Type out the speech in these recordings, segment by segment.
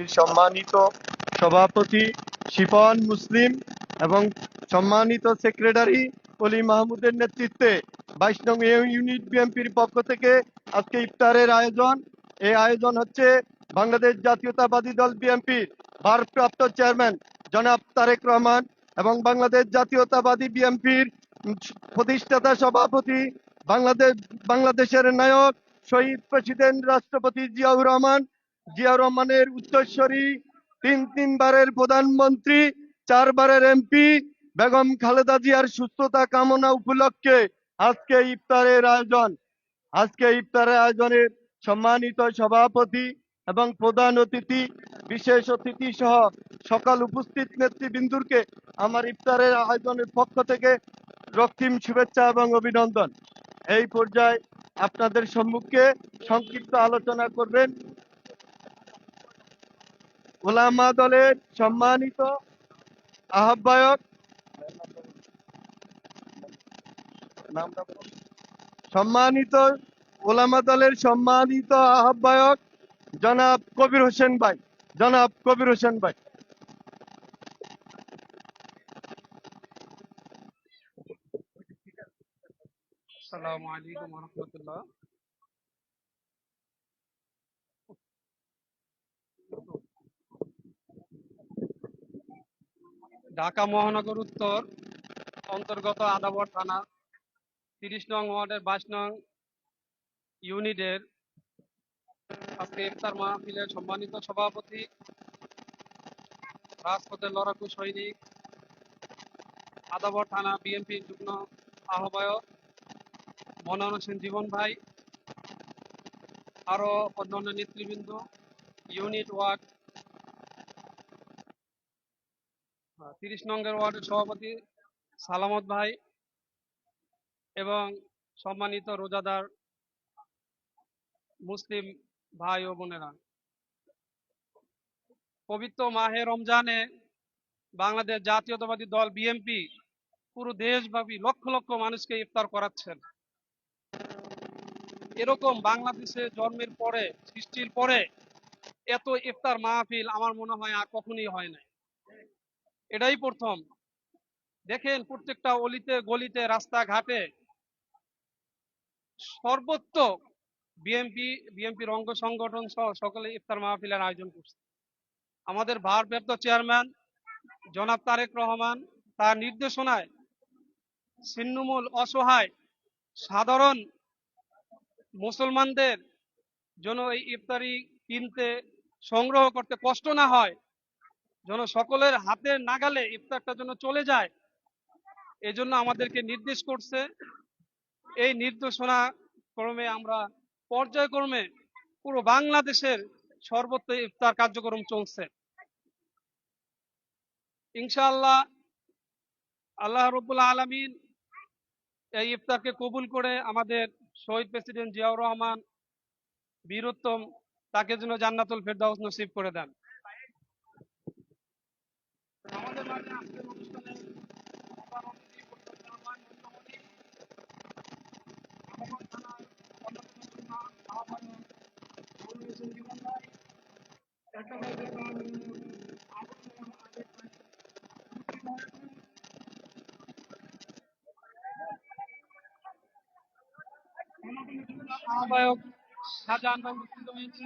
বিএনপির সম্মানিত সভাপতি শিপন মুসলিম এবং সম্মানিত সেক্রেটারি অলি মাহমুদের নেতৃত্বে 22 নং ইউনিট বিএনপির পক্ষ থেকে আজকে ইফতারের আয়োজন। এই আয়োজন হচ্ছে বাংলাদেশ জাতীয়তাবাদী দল বিএনপির ভারপ্রাপ্ত চেয়ারম্যান জনাব তারেক রহমান এবং বাংলাদেশ জাতীয়তাবাদী বিএনপির প্রতিষ্ঠাতা সভাপতি বাংলাদেশের নায়ক শহীদ প্রেসিডেন্ট রাষ্ট্রপতি জিয়াউর রহমানের উত্তরসূরি, তিনবারের প্রধানমন্ত্রী, 4বারের এমপি বেগম খালেদা জিয়ার সুস্থতা কামনা উপলক্ষে আজকে ইফতারের আয়োজনের সম্মানিত সভাপতি এবং প্রধান অতিথি, বিশেষ অতিথি সহ সকল উপস্থিত নেতৃবৃন্দকে আমার ইফতারের আয়োজনের পক্ষ থেকে রক্তিম শুভেচ্ছা এবং অভিনন্দন। এই পর্যায়ে আপনাদের সম্মুখে সংক্ষিপ্ত আলোচনা করবেন ওলামা দলের সম্মানিত আহ্বায়ক জনাব কবির হোসেন ভাই। আসসালামু আলাইকুম ওয়া রাহমাতুল্লাহ। ঢাকা মহানগর উত্তর অন্তর্গত আদাবর থানা 30 নং ওয়ার্ডের 22 নং ইউনিটের আজকে ইফতার মাহফিলের সম্মানিত সভাপতি, রাজপথের লড়াকু সৈনিক, আদাবর থানা বিএনপি যুগ্ম আহ্বায়ক মনোয়ার হোসেন জীবন ভাই, আরো অন্যান্য নেতৃবৃন্দ, ইউনিট ওয়ার্ড 30 নঙ্গের ওয়ার্ডের সভাপতি সালামত ভাই এবং সম্মানিত রোজাদার মুসলিম ভাই ও বোনেরা, পবিত্র মাহে রমজানে বাংলাদেশ জাতীয়তাবাদী দল বিএনপি পুরো দেশব্যাপী লক্ষ লক্ষ মানুষকে ইফতার করাচ্ছেন। এরকম বাংলাদেশে জন্মের পরে, সৃষ্টির পরে এত ইফতার মাহফিল আমার মনে হয় আর কখনোই হয় নাই, এটাই প্রথম। দেখেন প্রত্যেকটা অলিতে গলিতে রাস্তাঘাটে সর্বত্র বিএনপির অঙ্গ সংগঠন সহ সকলে ইফতার মাহফিলের আয়োজন করছে। আমাদের ভারপ্রাপ্ত চেয়ারম্যান জনাব তারেক রহমান তার নির্দেশনায় ছিন্নমূল অসহায় সাধারণ মুসলমানদের যেন এই ইফতারি কিনতে সংগ্রহ করতে কষ্ট না হয়, যেন সকলের হাতের নাগালে ইফতারটা যেন চলে যায়, এজন্য আমাদেরকে নির্দেশ করছে। এই নির্দেশনা ক্রমে আমরা পর্যায়ক্রমে পুরো বাংলাদেশের সর্বত্র ইফতার কার্যক্রম চলছে। ইনশাআল্লাহ আল্লাহ রাব্বুল আলামিন এই ইফতারকে কবুল করে আমাদের শহীদ প্রেসিডেন্ট জিয়াউর রহমান বীরোত্তম, তাকে যেন জান্নাতুল ফেরদাউস নসিব করে দেন। আমাদের মাঝে আজকের অনুষ্ঠানে প্রধান অতিথি পরিচালক রহমান মন্ডলী, আহ্বান থানার অন্যতম আহ্বায়ক মনোয়ার হোসেন জীবন ভাই, আহ্বায়ক শাহজাহান ভাই উপস্থিত হয়েছে।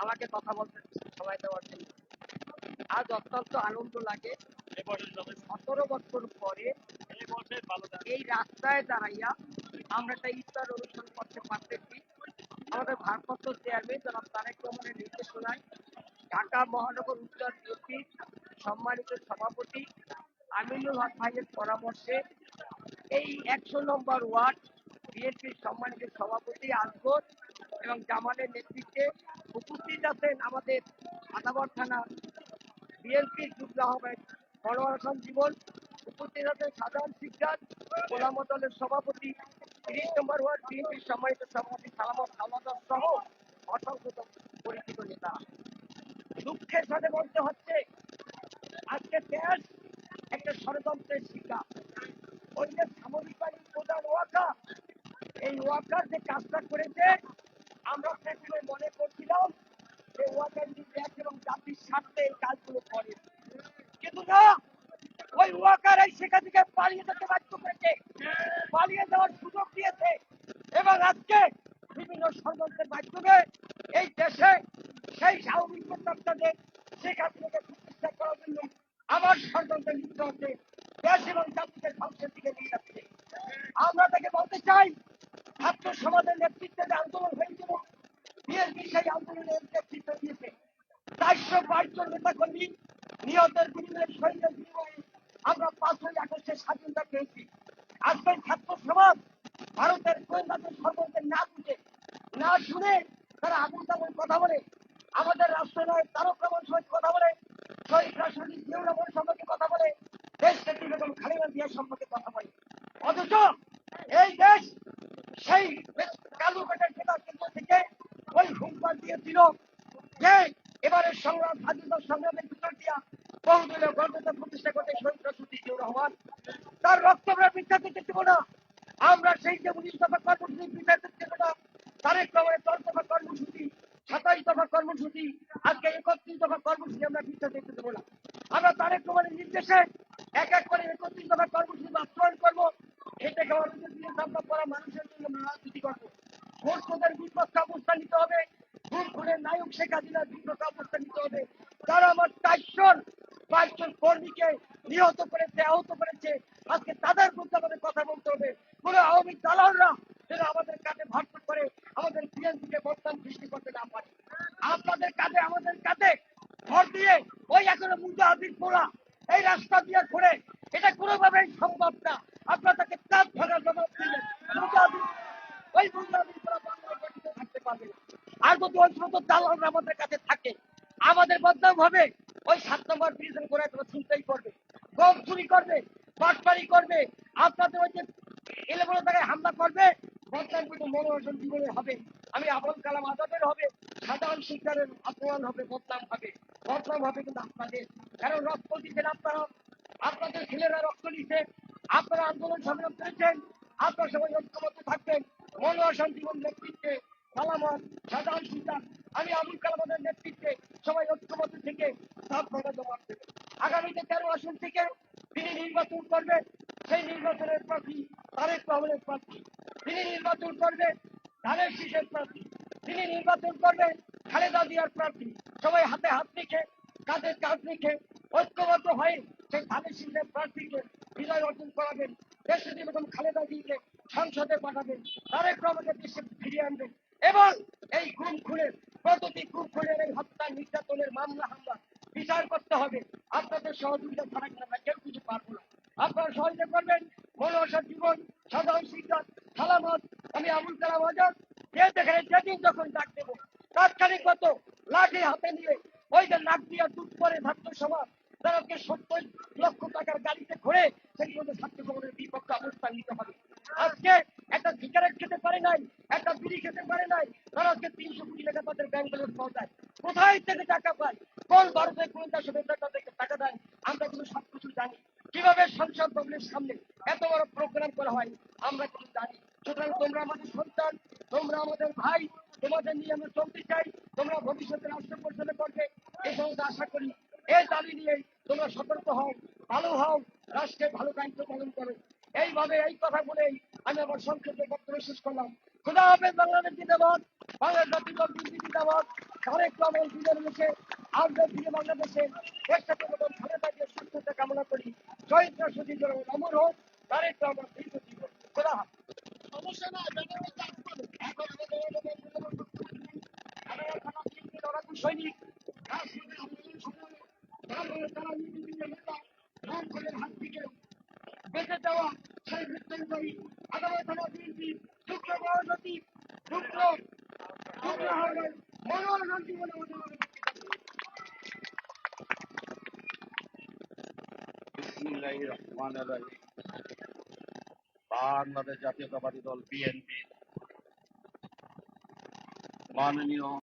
আমাকে কথা বলতে সময় দেওয়ার জন্য আজ অত্যন্ত আনন্দ লাগে। 17 বছর পরে এই রাস্তায় দাঁড়াইয়া আমরা একটা ইফতার অনুষ্ঠান করতে পারতেছি। আমাদের ভারপ্রাপ্ত চেয়ারম্যান জনাব তারেক রহমানের নির্দেশনায় ঢাকা মহানগর উত্তর বিএনপির সম্মানিত সভাপতি আমিনুল হক ভাইয়ের পরামর্শে এই 100 নম্বর ওয়ার্ড বিএনপির সম্মানিত সভাপতি আসগর এবং জামালের নেতৃত্বে উপস্থিত আছেন আমাদের আদাবর থানা বিএনপির যুগ্ম আহ্বায়ক মনোয়ার হোসেন জীবন, উপস্থিত আছেন সাধারণ শিক্ষক গোলাম দলের সভাপতি 30 নম্বর ওয়ার্ড বিএনপির সম্মানিত সভাপতি সালামত হাওলাদার সহ অসংখ্য পরিচিত নেতা। দুঃখের সাথে বলতে হচ্ছে আজকে দেশ একটা ষড়যন্ত্রের শিকার। ওই যে সামরিক বাহিনীর প্রধান ওয়াকা, এই ওয়াকার যে কাজটা করেছে আমরা প্রথমে মনে করছিলাম যে ওয়াকার দেশ এবং জাতির স্বার্থে এই কাজগুলো করে, কিন্তু না, ওই ওয়াকার এই সেখান থেকে পালিয়ে যেতে বাধ্য করেছে, পালিয়ে যাওয়ার সুযোগ দিয়েছে এবং আজকে বিভিন্ন ষড়যন্ত্রের মাধ্যমে এই দেশে সেই স্বাভাবিক প্রত্যাশাদের সেখান থেকে প্রতিষ্ঠা করার জন্য আমার ষড়যন্ত্রে লিপ্ত হচ্ছে, দেশ এবং জাতিকে ধ্বংসের দিকে নিয়ে যাচ্ছে। আমরা তাকে বলতে চাই ছাত্র সমাজের নেতৃত্বে যে আন্দোলন হয়েছিল, বিএনপি সেই আন্দোলনের নেতৃত্ব দিয়েছে। 422 জন নেতা কর্মী নিহতের বিনিময়ে শহীদের বিনিময়ে আমরা 5ই আগস্টে স্বাধীনতা পেয়েছি। আজকে ছাত্র সমাজ ভারতের গোয়েন্দাদের ষড়যন্ত্রে না বুঝে না শুনে তারা আবুল তাবুল কথা বলে, আমাদের রাষ্ট্রনায়ক তারক রহমান সম্পর্কে কথা বলে, শহীদ রাষ্ট্রপতি জিয়াউর রহমান সম্পর্কে কথা বলে, দেশ নেত্রী বেগম খালেদা জিয়া সম্পর্কে কথা বলে। অথচ এই দেশ সেই কালুঘাটের জেলা কেন্দ্র থেকে ওই হুঙ্কার দিয়েছিল যে এবারের সংগ্রাম স্বাধীনতা সংগ্রামের ভিতর দিয়া বহুদলীয় গণতন্ত্র প্রতিষ্ঠা করতে শহীদ রাষ্ট্রপতি জিয়াউর রহমান তার রক্ত আমরা বৃদ্ধা করতে দেব না। আমরা সেই যে 19 দফা কর্মসূচি বৃদ্ধা করতে দেব না। তারেক রহমানের 10 দফা কর্মসূচি, 27 দফা কর্মসূচি, আজকে 31 দফা কর্মসূচি আমরা বৃদ্ধা করতে দেব না। আমরা তারেক রহমানের নির্দেশে এক এক করে 31 দফা কর্মসূচি বাস্তবায়ন করবো। খেটে খাওয়ার আমরা করা মানুষের জন্য রাজনীতি করবো। ভোটদের বিপক্ষে অবস্থান নিতে হবে, খুন খুনের নায়ক শেখ হাসিনার বিপক্ষে অবস্থান নিতে হবে। তারা আমার 5 জন কর্মীকে নিহত করেছে, আহত করেছে, আজকে তাদের বিরুদ্ধে আমাদের কথা বলতে হবে। কোন আওয়ামী দালালরা যেন আমাদের কাছে ভাট্ট করে আমাদের বিএনপিকে বদনাম সৃষ্টি করতে না পারে। আপনাদের কাঁধে আমাদের কাঁধে ভর দিয়ে ওই এখনো মুজাহিদ পোড়া এই রাস্তা দিয়ে ঘুরে, এটা কোনোভাবেই সম্ভব না। আপনারা তাকে কাঁধ ভাঙা জবাব দিলেন, মুজাহিদ ওই মুজাহিদ পোড়া বাংলায় গঠিত থাকতে পারবে না। আর যদি ওই সমস্ত দালালরা আমাদের কাছে থাকে, আমাদের বদনাম হবে। ওই 7 নম্বর ব্রিজের করে তারা চিন্তাই করবে, গম চুরি করবে, বাটপাড়ি করবে, আপনাদের ওই যে এলেবলে জায়গায় হামলা করবে, বদনাম কিন্তু মনোরঞ্জন জীবনের হবে। আমি আবুল কালাম আজাদের হবে, সাধারণ শিক্ষারের অপমান হবে, বদনাম হবে। বদনাম হবে কিন্তু আপনাদের, কারণ রক্ত দিচ্ছেন আপনারা, আপনাদের ছেলেরা রক্ত দিচ্ছে, আপনারা আন্দোলন সংগ্রাম করেছেন, আপনারা সবাই ঐক্যবদ্ধ থাকবেন। মনোরঞ্জন জীবন নেতৃত্বে সালামত সাধারণ শিক্ষা, আমি আবুল কালামের নেতৃত্বে সবাই ঐক্যবদ্ধ থেকে সব জায়গা জমা দেবে। আগামীতে 13 আসন থেকে তিনি নির্বাচন করবেন, সেই নির্বাচনের প্রার্থী তারেক রহমানের প্রার্থী, তিনি নির্বাচন করবেন ধানের শীষের প্রার্থী, তিনি নির্বাচন করবেন খালেদা জিয়ার প্রার্থী। সবাই হাতে হাত রেখে কাঁধে কাঁধ রেখে ঐক্যবদ্ধ হয়ে সেই ধানের শীষের প্রার্থীকে বিজয় অর্জন করাবেন। দেশে যেরকম খালেদা জিয়াকে সংসদে পাঠাবেন, তারেক রহমানকে দেশে ফিরিয়ে আনবেন এবং এই গুম খুনের প্রতিটি গুম খুনের এই হত্যা নির্যাতনের মামলা হামলা বিচার করতে হবে। আপনাদের সহযোগিতা ছাড়া আমরা কেউ কিছু পারবো না। আপনারা সহযোগিতা করবেন। মনোরঞ্জন জীবন সাধারণ শিক্ষা সালামত, আমি আবুল কালাম আজাদ, যে যেখানে যেদিন যখন ডাক দেবো তাৎক্ষণিক মতো লাঠি হাতে নিয়ে ওই যে নাক দিয়ে দুধ পরে ছাত্র সমাজ তাদেরকে 70 লক্ষ টাকার গাড়িতে ঘুরে সেগুলো ছাত্র সমাজের বিপক্ষে অবস্থান নিতে হবে। আজকে একটা সিগারেট খেতে পারে নাই, একটা বিড়ি খেতে পারে নাই, তারা আজকে 300 কোটি টাকা তাদের ব্যাংক ব্যালেন্স পাওয়া যায়। কোথায় থেকে টাকা পায়, কোন ভারতের কোন দেশে তাদেরকে টাকা দেয়, আমরা কিন্তু সবকিছু জানি। কিভাবে সংসদ ভবনের সামনে এত বড় প্রোগ্রাম করা হয় আমরা কিন্তু জানি। সুতরাং তোমরা আমাদের সন্তান, তোমরা আমাদের ভাই, তোমাদের নিয়ে আমরা চলতে চাই, তোমরা ভবিষ্যতে রাষ্ট্র পরিচালনা করবে এই সমস্ত আশা করি। এই দাবি নিয়ে তোমরা সতর্ক হও, ভালো হও, রাষ্ট্রের ভালো দায়িত্ব পালন করো। এইভাবে এই কথা বলেই আমি আমার সংক্ষেপে বক্তব্য শেষ করলাম। খুদা হাফেজ, বাংলাদেশ জিন্দাবাদ, বাংলাদেশ জাতীয় দল বিএনপি জিন্দাবাদ, তারেক রহমান বিজয় মিশে আসবে ফিরে বাংলাদেশে। এর সাথে মতন খালেদা জিয়ার সুস্থতা কামনা করি। শহীদ রাষ্ট্রপতি অমর হোক, তারেক রহমান দীর্ঘ জীবন। খুদা হাফেজ। সমস্যা নাই, এখন আমাদের সৈনিক রাজপথে আন্দোলন সংগ্রামে তারা নির্বিঘ্নে নেতা রাম করে হাত থেকে বেঁচে যাওয়া সেই মৃত্যুঞ্জয়ী আগামী থানা বিএনপি শুক্র মহানদী শুক্র শুক্র হবে মনোরঞ্জন জীবনে বিসমিল্লাহির রহমানির রহিম। বাংলাদেশ জাতীয়তাবাদী দল বিএনপি মাননীয়